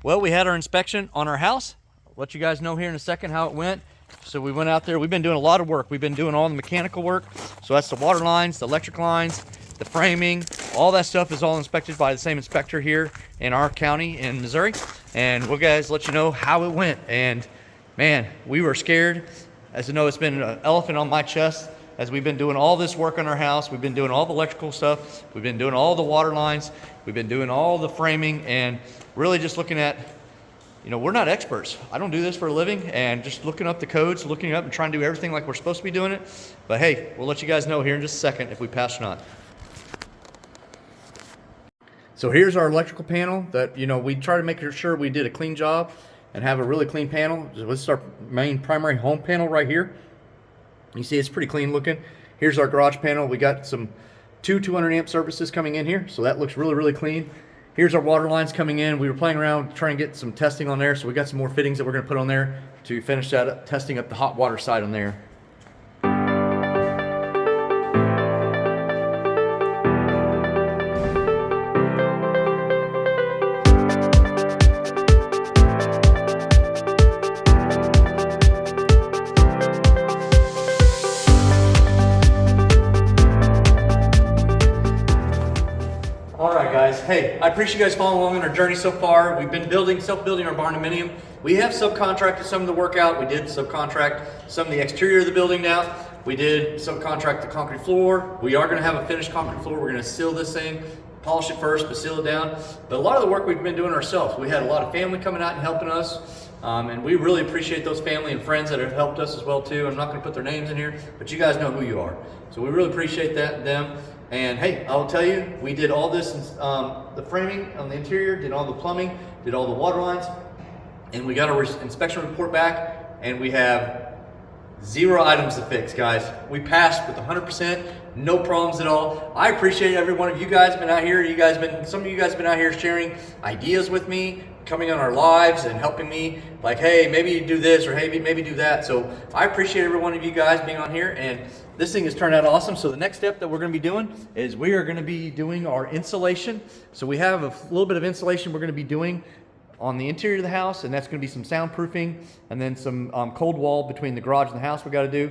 Well, we had our inspection on our house. I'll let you guys know here in a second how it went. So we went out there. We've been doing a lot of work. We've been doing all the mechanical work. So that's the water lines, the electric lines, the framing, all that stuff is all inspected by the same inspector here in our county in Missouri. And we'll guys let you know how it went. And man, we were scared. As you know, it's been an elephant on my chest as we've been doing all this work on our house. We've been doing all the electrical stuff. We've been doing all the water lines. We've been doing all the framing and really just looking at, you know, we're not experts. I don't do this for a living, and just looking up the codes, looking up and trying to do everything like we're supposed to be doing it. But hey, we'll let you guys know here in just a second if we pass or not. So here's our electrical panel that, you know, we try to make sure we did a clean job and have a really clean panel. This is our main primary home panel right here. You see it's pretty clean looking. Here's our garage panel. We got some two 200 amp services coming in here, so that looks really, really clean. Here's our water lines coming in. We were playing around trying to get some testing on there, so we got some more fittings that we're gonna put on there to finish that up, testing up the hot water side on there. Guys, hey, I appreciate you guys following along on our journey so far. We've been self-building our Barndominium. We have subcontracted some of the work out. We did subcontract some of the exterior of the building now. We did subcontract the concrete floor. We are going to have a finished concrete floor. We're going to seal this thing, polish it first, but seal it down. But a lot of the work we've been doing ourselves. We had a lot of family coming out and helping us. And we really appreciate those family and friends that have helped us as well too. I'm not going to put their names in here, but you guys know who you are. So we really appreciate them. And hey, I'll tell you, we did all this, the framing on the interior, did all the plumbing, did all the water lines, and we got our inspection report back, and we have 0 items to fix, guys. We passed with 100%, no problems at all. I appreciate every one of you guys been out here. Some of you guys have been out here sharing ideas with me, coming on our lives and helping me, like, hey, maybe you do this, or hey, maybe do that. So I appreciate every one of you guys being on here, and this thing has turned out awesome. So the next step that we're going to be doing is we are going to be doing our insulation. So we have a little bit of insulation we're going to be doing on the interior of the house, and that's going to be some soundproofing and then some cold wall between the garage and the house we got to do.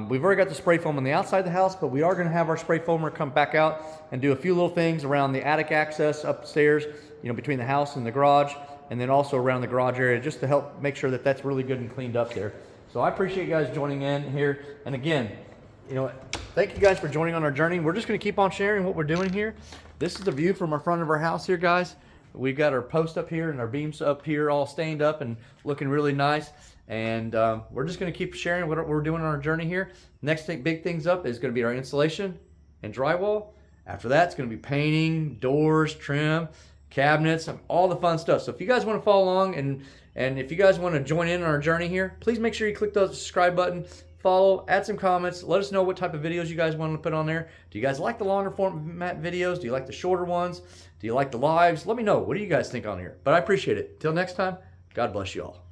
We've already got the spray foam on the outside of the house, but we are going to have our spray foamer come back out and do a few little things around the attic access upstairs, you know, between the house and the garage, and then also around the garage area, just to help make sure that that's really good and cleaned up there. So I appreciate you guys joining in here. And again, you know, thank you guys for joining on our journey. We're just going to keep on sharing what we're doing here. This is the view from our front of our house here, guys. We've got our post up here and our beams up here all stained up and looking really nice. And we're just going to keep sharing what we're doing on our journey here. Next big things up is going to be our insulation and drywall. After that, it's going to be painting, doors, trim, cabinets, all the fun stuff. So if you guys want to follow along and if you guys want to join in on our journey here, please make sure you click the subscribe button, follow, add some comments, let us know what type of videos you guys want to put on there. Do you guys like the longer format videos? Do you like the shorter ones? Do you like the lives? Let me know. What do you guys think on here? But I appreciate it. Till next time, God bless you all.